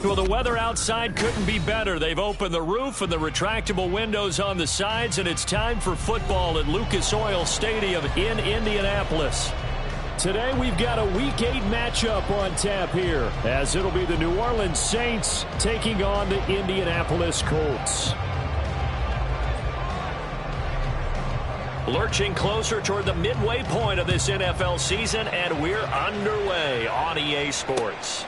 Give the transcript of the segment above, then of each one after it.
Well, the weather outside couldn't be better. They've opened the roof and the retractable windows on the sides, and it's time for football at Lucas Oil Stadium in Indianapolis. Today we've got a Week 8 matchup on tap here, as it'll be the New Orleans Saints taking on the Indianapolis Colts. Lurching closer toward the midway point of this NFL season, and we're underway on EA Sports.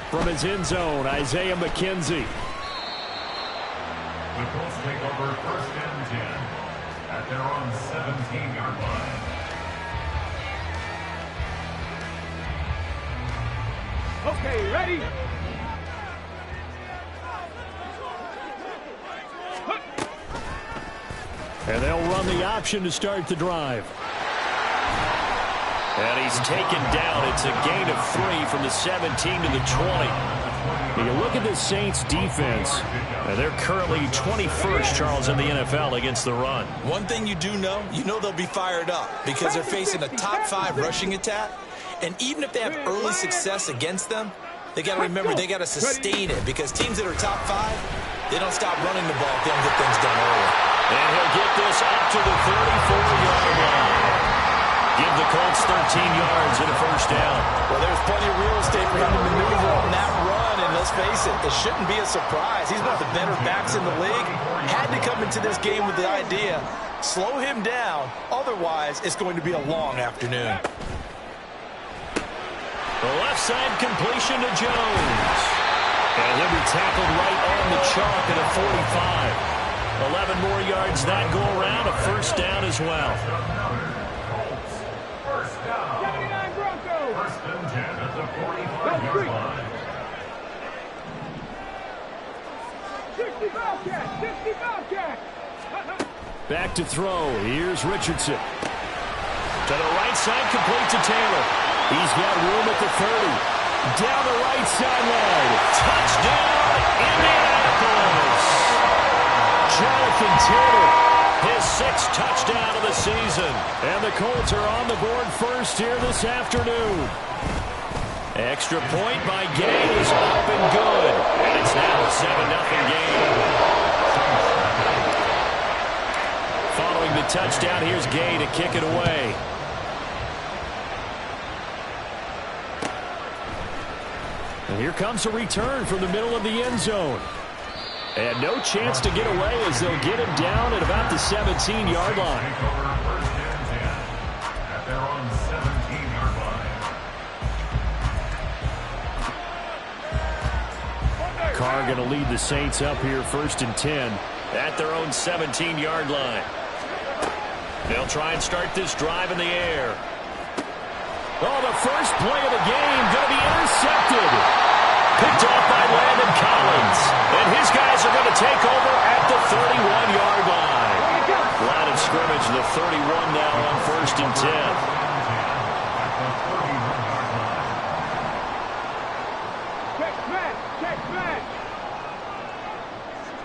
From his end zone, Isaiah McKenzie. The Colts take over 1st and 10 at their own 17-yard line. Okay, ready? And they'll run the option to start the drive. And he's taken down. It's a gain of 3 from the 17 to the 20. You look at the Saints defense. They're currently 21st, Charles, in the NFL against the run. One thing you do know, they'll be fired up because they're facing a top 5 rushing attack. And even if they have early success against them, they got to remember they got to sustain it, because teams that are top 5, they don't stop running the ball if they don't get things done early. And he'll get this up to the 34-yard line. Give the Colts 13 yards and a first down. Well, there's plenty of real estate for him to maneuver on that run, and let's face it, it shouldn't be a surprise. He's one of the better backs in the league. Had to come into this game with the idea, slow him down, otherwise it's going to be a long afternoon. The left side completion to Jones. And he'll be tackled right on the chalk at a 45. 11 more yards that go around, a first down as well. First down. 79 Broncos. 1st and 10 at the 45-yard line. 60 Bobcat. 60 Bobcat. Back to throw. Here's Richardson. To the right side, complete to Taylor. He's got room at the 30. Down the right sideline. Touchdown, Indianapolis. Jonathan Taylor, his 6th touchdown of the season. And the Colts are on the board first here this afternoon. Extra point by Gay is up and good. And it's now a 7-0 game. Following the touchdown, here's Gay to kick it away. And here comes a return from the middle of the end zone. And no chance to get away as they'll get him down at about the 17-yard line. Take over 1st and 10 at their own 17-yard line. Carr going to lead the Saints up here 1st and 10 at their own 17-yard line. They'll try and start this drive in the air. Oh, the first play of the game going to be intercepted. Picked off by Landon Collins. And his guys are going to take over at the 31-yard line. Line of scrimmage, the 31 now on 1st and 10. Check back. Check back.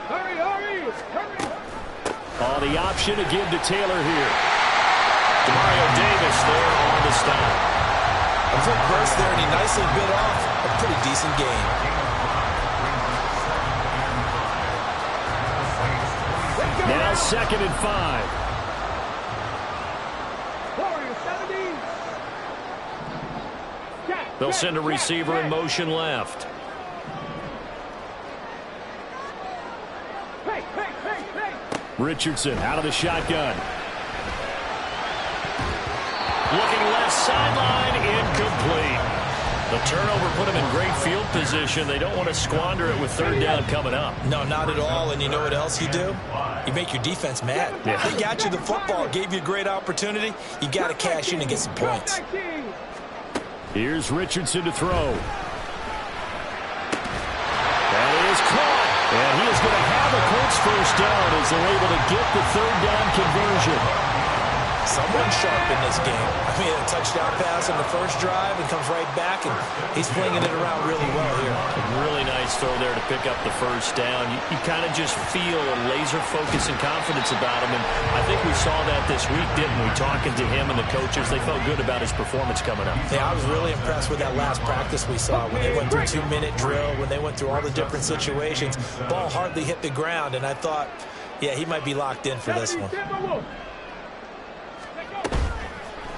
Hurry, hurry. Hurry. Oh, the option to give to Taylor here. Demario Davis there on the stop. A quick burst there, and he nicely bit off a pretty decent game. Now 2nd and 5. They'll send a receiver in motion left. Richardson out of the shotgun. Looking left sideline, incomplete. The turnover put them in great field position. They don't want to squander it with 3rd down coming up. No, not at all. And you know what else you do? You make your defense mad. Yeah. They got you the football, gave you a great opportunity. You got to cash in and get some points. Here's Richardson to throw. That is caught. And he is going to have a Colts first down as they're able to get the 3rd down conversion. Someone's sharp in this game. I mean, a touchdown pass on the first drive and comes right back, and he's flinging it around really well here. A really nice throw there to pick up the first down. You kind of just feel a laser focus and confidence about him, and I think we saw that this week, didn't we? Talking to him and the coaches, they felt good about his performance coming up. Yeah, I was really impressed with that last practice we saw when they went through 2-minute drill, when they went through all the different situations. Ball hardly hit the ground, and I thought, yeah, he might be locked in for this one.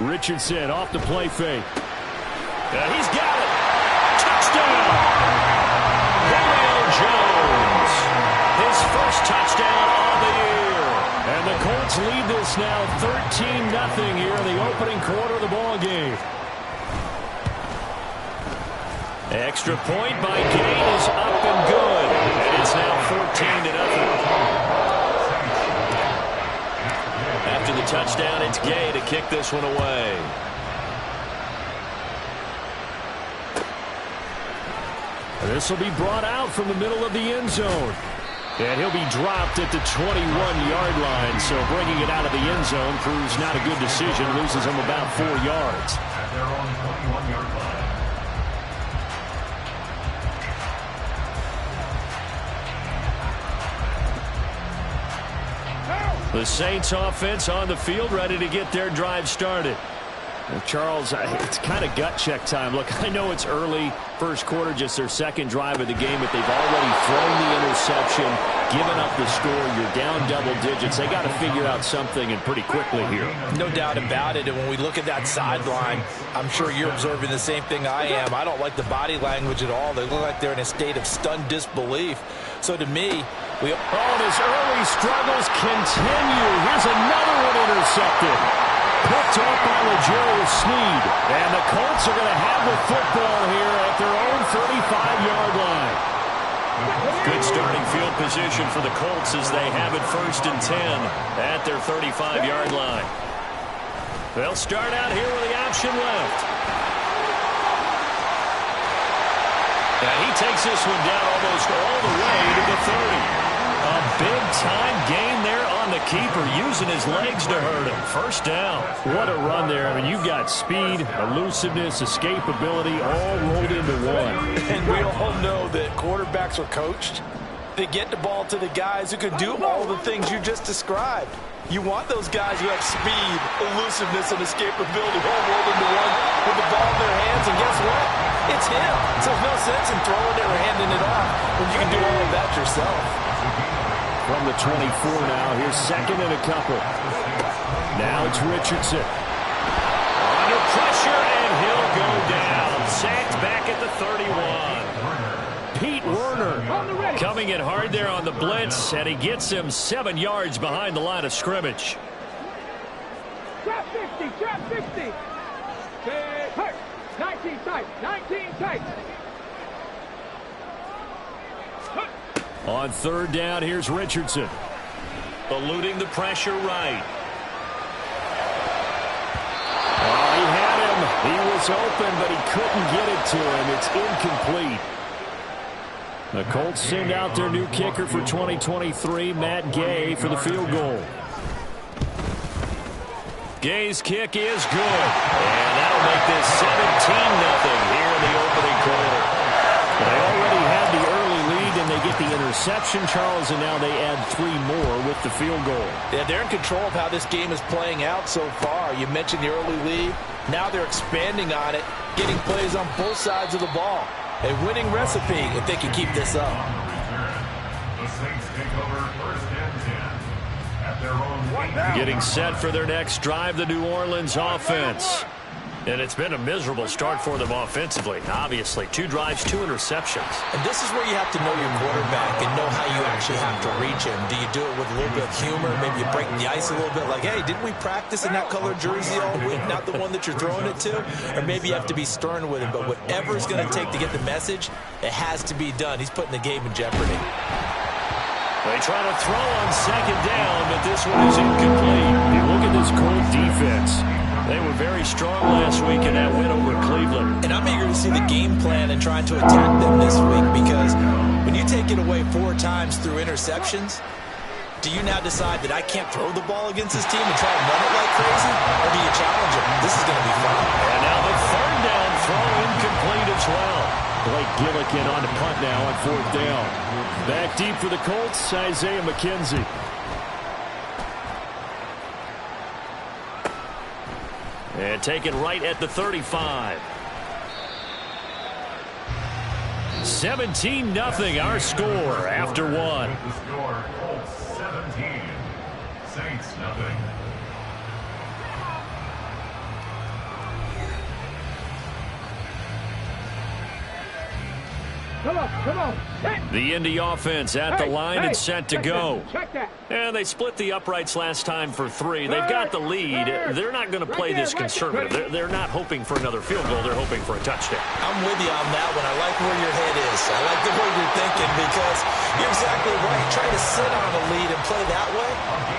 Richardson off the play fake. He's got it. Touchdown. Julio Jones. His first touchdown on the year. And the Colts lead this now 13-0 here in the opening quarter of the ball game. Extra point by Gain is up and good. And it's now 14-0. After the touchdown, it's Gay to kick this one away. This will be brought out from the middle of the end zone. And he'll be dropped at the 21-yard line. So bringing it out of the end zone proves not a good decision. Loses him about 4 yards. At their own 21-yard line. The Saints offense on the field, ready to get their drive started. Well, Charles, it's kind of gut check time. Look, I know it's early, first quarter, just their second drive of the game, but they've already thrown the interception, given up the score. You're down double digits. They got to figure out something, and pretty quickly here. No doubt about it. And when we look at that sideline, I'm sure you're observing the same thing I am. I don't like the body language at all. They look like they're in a state of stunned disbelief. So to me, his early struggles continue. Here's another one intercepted. Picked off by L'Jarius Sneed. And the Colts are going to have the football here at their own 35-yard line. Good starting field position for the Colts as they have it 1st and 10 at their 35-yard line. They'll start out here with the option left. And he takes this one down almost all the way to the 30. A big-time gain there on the keeper, using his legs to hurt him. First down. What a run there. I mean, you've got speed, elusiveness, escapability, all rolled into one. And we all know that quarterbacks are coached. They get the ball to the guys who can do all the things you just described. You want those guys who have speed, elusiveness, and escapability all rolled into one with the ball in their hands. And guess what? It's him. So there's no sense in throwing it or handing it off when you can do all of that yourself. From the 24 now, here's 2nd and a couple. Now it's Richardson. Under pressure, and he'll go down. Sacked back at the 31. Pete Werner coming in hard there on the blitz, and he gets him 7 yards behind the line of scrimmage. Trap 50, trap 50. Hurt. 19 tight, 19 tight. On 3rd down, here's Richardson. Eluding the pressure right. Oh, he had him. He was open, but he couldn't get it to him. It's incomplete. The Colts send out their new kicker for 2023, Matt Gay, for the field goal. Gay's kick is good. And that'll make this 17-0 here in the opening quarter. They already had the early lead, and they get the interception, Charles, and now they add 3 more with the field goal. Yeah, they're in control of how this game is playing out so far. You mentioned the early lead. Now they're expanding on it, getting plays on both sides of the ball. A winning recipe if they can keep this up. The Saints take over 1st and 10 at their own. Getting set for their next drive, the New Orleans offense. And it's been a miserable start for them offensively. Obviously, 2 drives, 2 interceptions. And this is where you have to know your quarterback and know how you actually have to reach him. Do you do it with a little bit of humor? Maybe you break the ice a little bit like, hey, didn't we practice in that colored jersey all week? Not the one that you're throwing it to? Or maybe you have to be stern with him. But whatever it's going to take to get the message, it has to be done. He's putting the game in jeopardy. They try to throw on 2nd down, but this one is incomplete. You look at this Colt defense. They were very strong last week in that win over Cleveland. And I'm eager to see the game plan and trying to attack them this week, because when you take it away 4 times through interceptions, Do you now decide that I can't throw the ball against this team and try and run it like crazy? Or do you challenge him? This is going to be fun. And now the third down throw incomplete as well. Blake Gillikin on the punt now on fourth down. Back deep for the Colts, Isaiah McKenzie. And taken right at the 35. 17-0 our score after one. The score, Colts 17, Saints nothing. Come on. The Indy offense at the line and set to go. Check that. And they split the uprights last time for 3. They've got the lead. They're not going to play this conservative. They're not hoping for another field goal. They're hoping for a touchdown. I'm with you on that one. I like where your head is. I like the way you're thinking because you're exactly right. Trying to sit on a lead and play that way,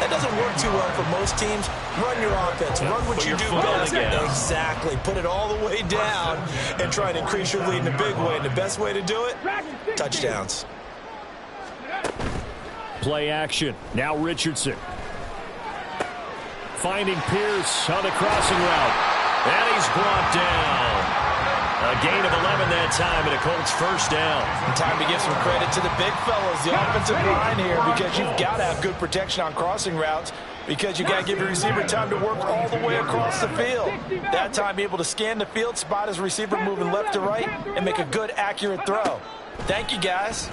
that doesn't work too well for most teams. Run your offense. Run what you do best. Exactly. Put it all the way down and try and increase your lead in a big way. And the best way to do it, touchdowns. Play action. Now Richardson. Finding Pierce on the crossing route. And he's brought down. A gain of 11 that time, and a Colts first down. Time to give some credit to the big fellas, the offensive line here, because you've got to have good protection on crossing routes because you got to give your receiver time to work all the way across the field. That time, be able to scan the field, spot his receiver moving left to right, and make a good, accurate throw. Thank you, guys.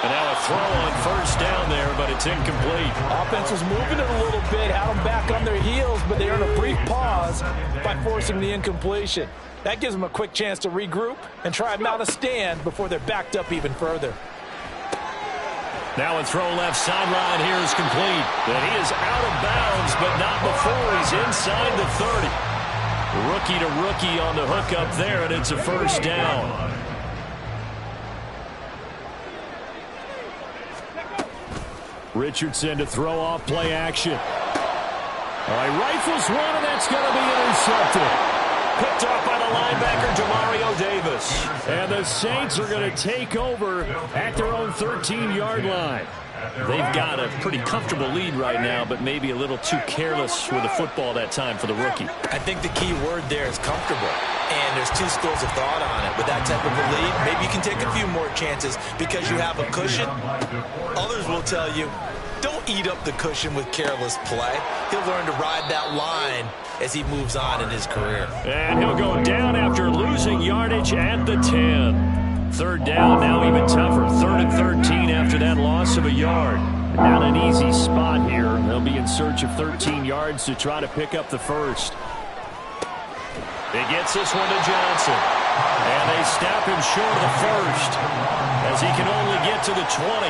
And now a throw on first down there, but it's incomplete. Offense was moving it a little bit, had them back on their heels, but they earned a brief pause by forcing the incompletion. That gives them a quick chance to regroup and try and mount a stand before they're backed up even further. Now a throw left sideline here is complete. And he is out of bounds, but not before he's inside the 30. Rookie to rookie on the hook up there, and it's a first down. Richardson to throw off play action. All right, rifles one, and that's going to be intercepted. Picked off by the linebacker, Demario Davis. And the Saints are going to take over at their own 13-yard line. They've got a pretty comfortable lead right now, but maybe a little too careless with the football that time for the rookie. I think the key word there is comfortable. And there's two schools of thought on it. With that type of a lead, maybe you can take a few more chances because you have a cushion. Others will tell you, don't eat up the cushion with careless play. He'll learn to ride that line as he moves on in his career. And he'll go down after losing yardage at the 10. Third down, now even tougher. 3rd and 13 after that loss of a yard. Not an easy spot here. They'll be in search of 13 yards to try to pick up the first. He gets this one to Johnson. And they stop him short of the first as he can only get to the 20.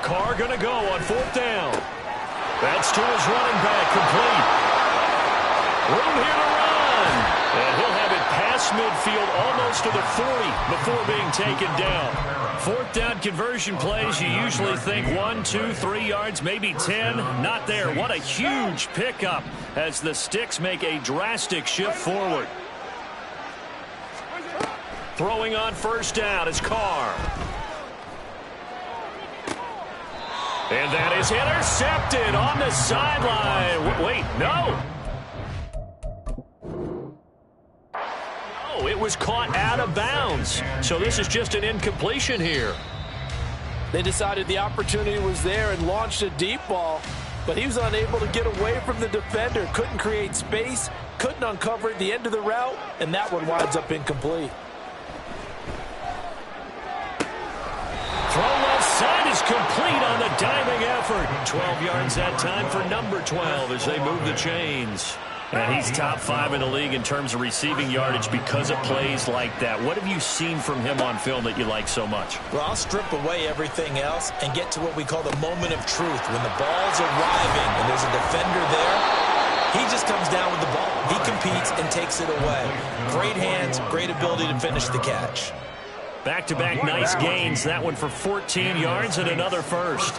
Carr going to go on 4th down. That's to his running back, complete. Room here to run. And he'll have it past midfield almost to the 40 before being taken down. 4th down conversion plays, you usually think 1, 2, 3 yards, maybe 10. Not there. What a huge pickup as the Sticks make a drastic shift forward. Throwing on first down is Carr. And that is intercepted on the sideline. Wait, no. No, it was caught out of bounds. So this is just an incompletion here. They decided the opportunity was there and launched a deep ball, but he was unable to get away from the defender. Couldn't create space, couldn't uncover the end of the route, and that one winds up incomplete. Throw left side is complete on the diving effort. 12 yards that time for number 12 as they move the chains. And he's top 5 in the league in terms of receiving yardage because of plays like that. What have you seen from him on film that you like so much? Well, I'll strip away everything else and get to what we call the moment of truth. When the ball's arriving and there's a defender there, he just comes down with the ball. He competes and takes it away. Great hands, great ability to finish the catch. Back-to-back nice gains. That one for 14 yards and another first.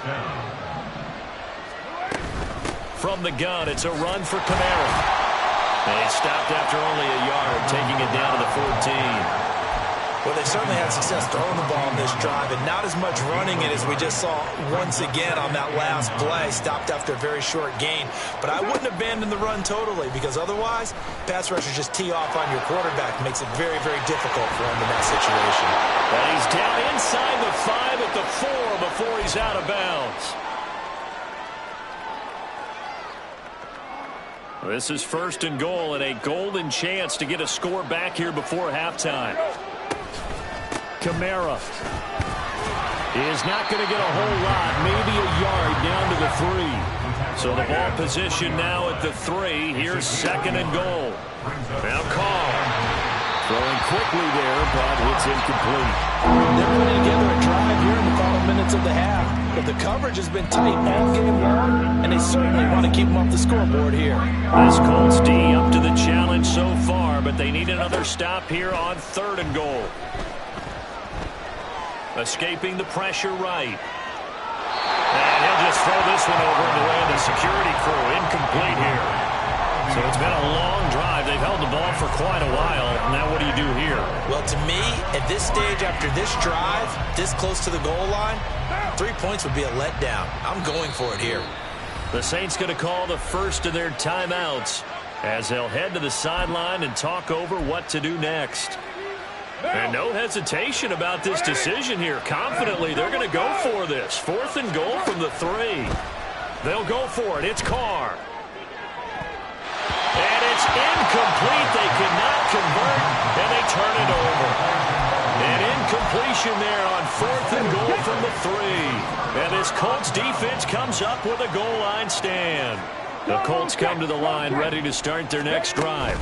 from the gun. It's a run for Camara. And he stopped after only a yard, taking it down to the 14. Well, they certainly had success throwing the ball in this drive, and not as much running it as we just saw once again on that last play. Stopped after a very short gain. But I wouldn't abandon the run totally, because otherwise, pass rushers just tee off on your quarterback. Makes it very, very difficult for him in that situation. And he's down inside the 5 at the 4 before he's out of bounds. This is 1st and goal, and a golden chance to get a score back here before halftime. Camara is not going to get a whole lot, maybe a yard down to the 3. So the ball position now at the 3. Here's 2nd and goal. Now Carr throwing quickly there, but it's incomplete. They're putting together a drive here in the final minutes of the half, but the coverage has been tight all game long, and they certainly want to keep them off the scoreboard here. This Colts D up to the challenge so far, but they need another stop here on 3rd and goal. Escaping the pressure right. And he'll just throw this one over in the way of the security crew. Incomplete here. So it's been a long drive. They've held the ball for quite a while. Now what do you do here? Well, to me, at this stage after this drive, this close to the goal line, 3 points would be a letdown. I'm going for it here. The Saints going to call the first of their timeouts as they'll head to the sideline and talk over what to do next. And no hesitation about this decision here. Confidently, they're going to go for this. 4th and goal from the 3. They'll go for it. It's Carr. And it's incomplete. They cannot convert, and they turn it over. An incompletion there on 4th and goal from the 3. And this Colts defense comes up with a goal line stand. The Colts come to the line ready to start their next drive.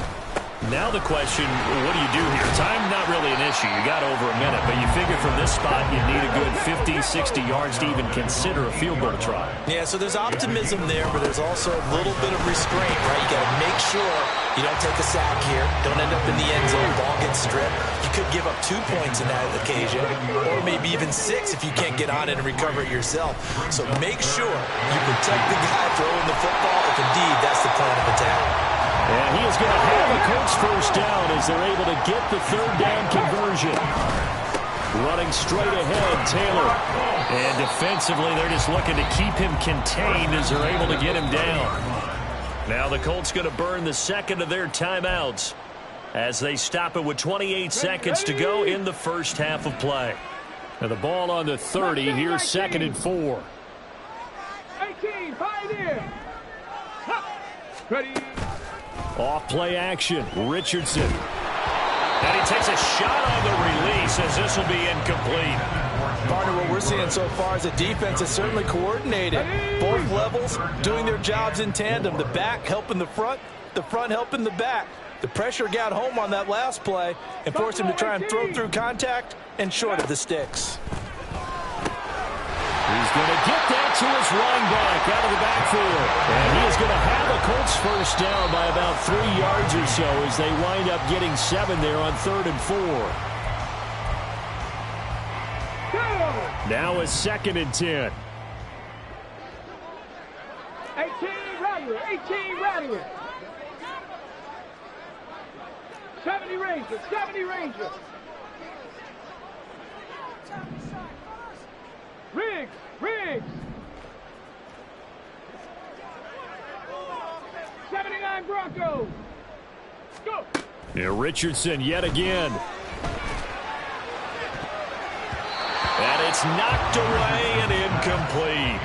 Now the question, what do you do here? Time not really an issue. You got over a minute, but you figure from this spot you need a good 50, 60 yards to even consider a field goal try. Yeah, so there's optimism there, but there's also a little bit of restraint, right? You got to make sure you don't take a sack here. Don't end up in the end zone. Ball gets stripped. You could give up 2 points in that occasion, or maybe even 6 if you can't get on it and recover it yourself. So make sure you protect the guy throwing the football if indeed that's the plan of attack. And he is going to have a Colts first down as they're able to get the 3rd down conversion. Running straight ahead, Taylor. And defensively, they're just looking to keep him contained as they're able to get him down. Now the Colts going to burn the 2nd of their timeouts as they stop it with 28 seconds to go in the first half of play. Now the ball on the 30. Here's 2nd and 4. 18, 5 in. Ready. Off play action, Richardson. And he takes a shot on the release as this will be incomplete. Partner, what we're seeing so far is a defense that's certainly coordinated. Both levels doing their jobs in tandem. The back helping the front helping the back. The pressure got home on that last play and forced him to try and throw through contact and short of the sticks. He's going to get that to his running back out of the backfield. And he is going to have a Colts first down by about 3 yards or so as they wind up getting 7 there on 3rd and 4. Now a 2nd and 10. 18 Rattler, 18 Rattler. 70 Rangers, 70 Rangers. Riggs. 79 Broncos. Go. Yeah, Richardson yet again. And it's knocked away and incomplete.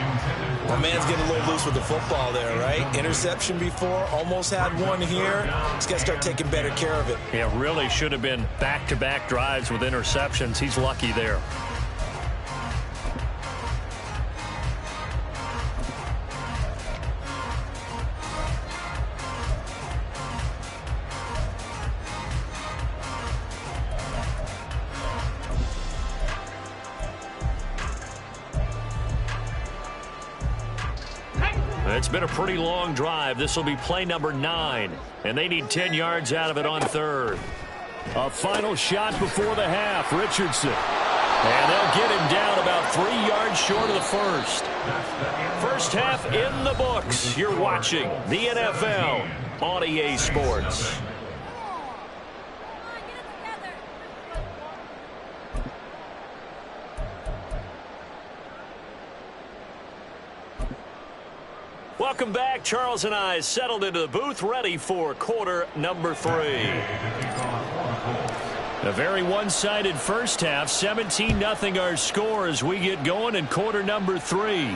Well, man's getting a little loose with the football there, right? Interception before, almost had one here. He's got to start taking better care of it. Yeah, really should have been back-to-back drives with interceptions. He's lucky there. It's been a pretty long drive. This will be play number 9, and they need 10 yards out of it on 3rd. A final shot before the half. Richardson. And they'll get him down about 3 yards short of the first. First half in the books. You're watching the NFL on EA Sports. Welcome back. Charles and I settled into the booth, ready for quarter number 3. A very one-sided first half. 17-0 our score as we get going in quarter number 3.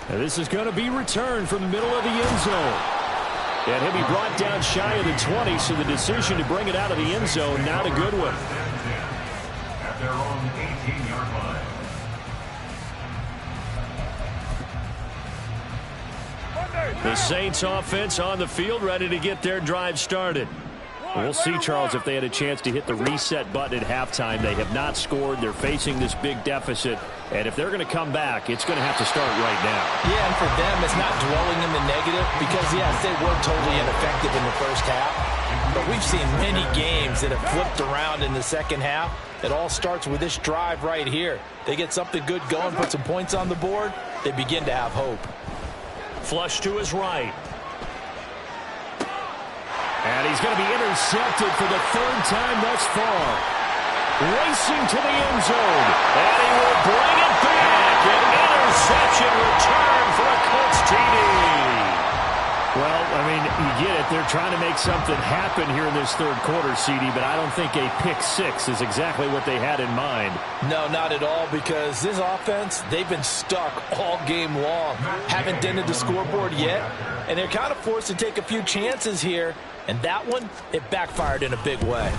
And this is going to be returned from the middle of the end zone. And he'll be brought down shy of the 20, so the decision to bring it out of the end zone, not a good one. At their own 18-yard line. The Saints offense on the field, ready to get their drive started. We'll see, Charles, if they had a chance to hit the reset button at halftime. They have not scored. They're facing this big deficit. And if they're going to come back, it's going to have to start right now. Yeah, and for them, it's not dwelling in the negative because, yes, they were totally ineffective in the first half. But we've seen many games that have flipped around in the second half. It all starts with this drive right here. They get something good going, put some points on the board, they begin to have hope. Flush to his right. And he's going to be intercepted for the 3rd time thus far. Racing to the end zone. And he will bring it back. An interception return for a Colts TD. Well, I mean, you get it. They're trying to make something happen here in this 3rd quarter, CD, but I don't think a pick 6 is exactly what they had in mind. No, not at all, because this offense, they've been stuck all game long. Haven't dented the scoreboard yet, and they're kind of forced to take a few chances here, and that one, it backfired in a big way.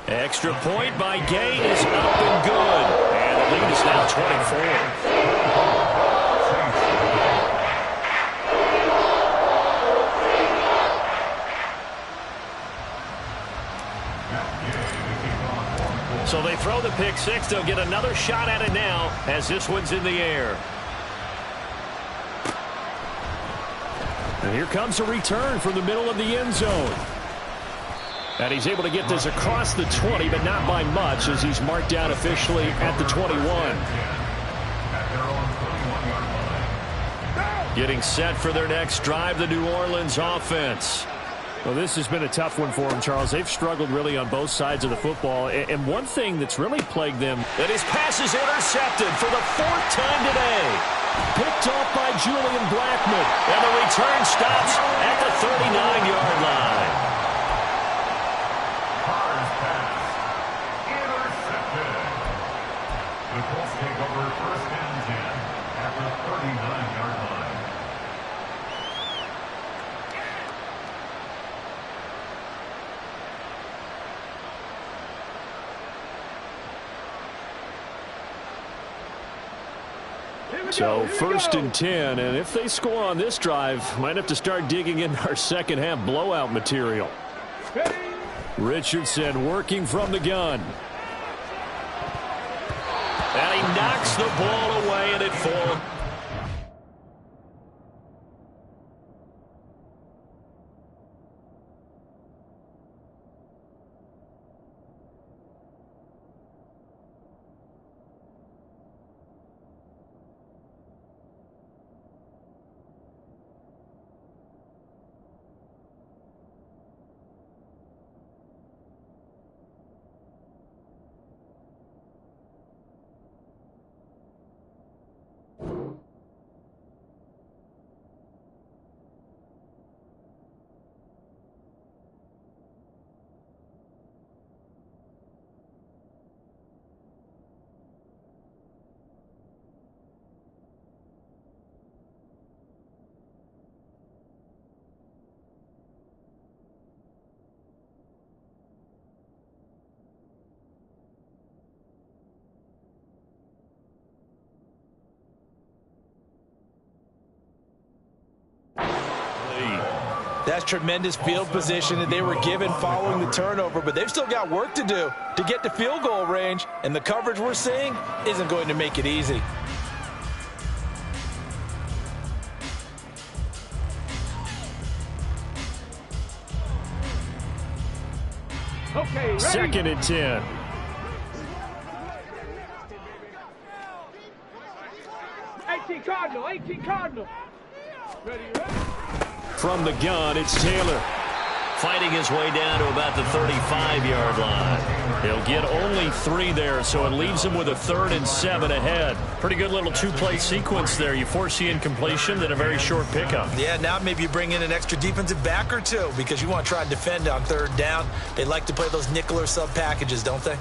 Extra point by Gay is up and good. And the lead is now 24. So they throw the pick 6. They'll get another shot at it now as this one's in the air. And here comes a return from the middle of the end zone. And he's able to get this across the 20, but not by much as he's marked down officially at the 21. Getting set for their next drive, the New Orleans offense. Well, this has been a tough one for them, Charles. They've struggled really on both sides of the football. And one thing that's really plagued them, that his pass is intercepted for the 4th time today. Picked off by Julian Blackmon. And the return stops at the 39-yard line. Carr's pass. Intercepted. The Colts take over 1st and 10 at the 39-yard line. So 1st and 10, and if they score on this drive, might have to start digging in our second half blowout material. Richardson working from the gun. And he knocks the ball away, and it falls. That's tremendous field position that they were given following the turnover, but they've still got work to do to get to field goal range, and the coverage we're seeing isn't going to make it easy. Okay, ready? 2nd and 10. Cardinal, 18 Cardinal. Ready, ready. From the gun, it's Taylor. Fighting his way down to about the 35-yard line. He'll get only 3 there, so it leaves him with a 3rd and 7 ahead. Pretty good little 2-play sequence there. You foresee incompletion, then a very short pickup. Yeah, now maybe you bring in an extra defensive back or 2 because you want to try and defend on 3rd down. They like to play those nickel or sub packages, don't they?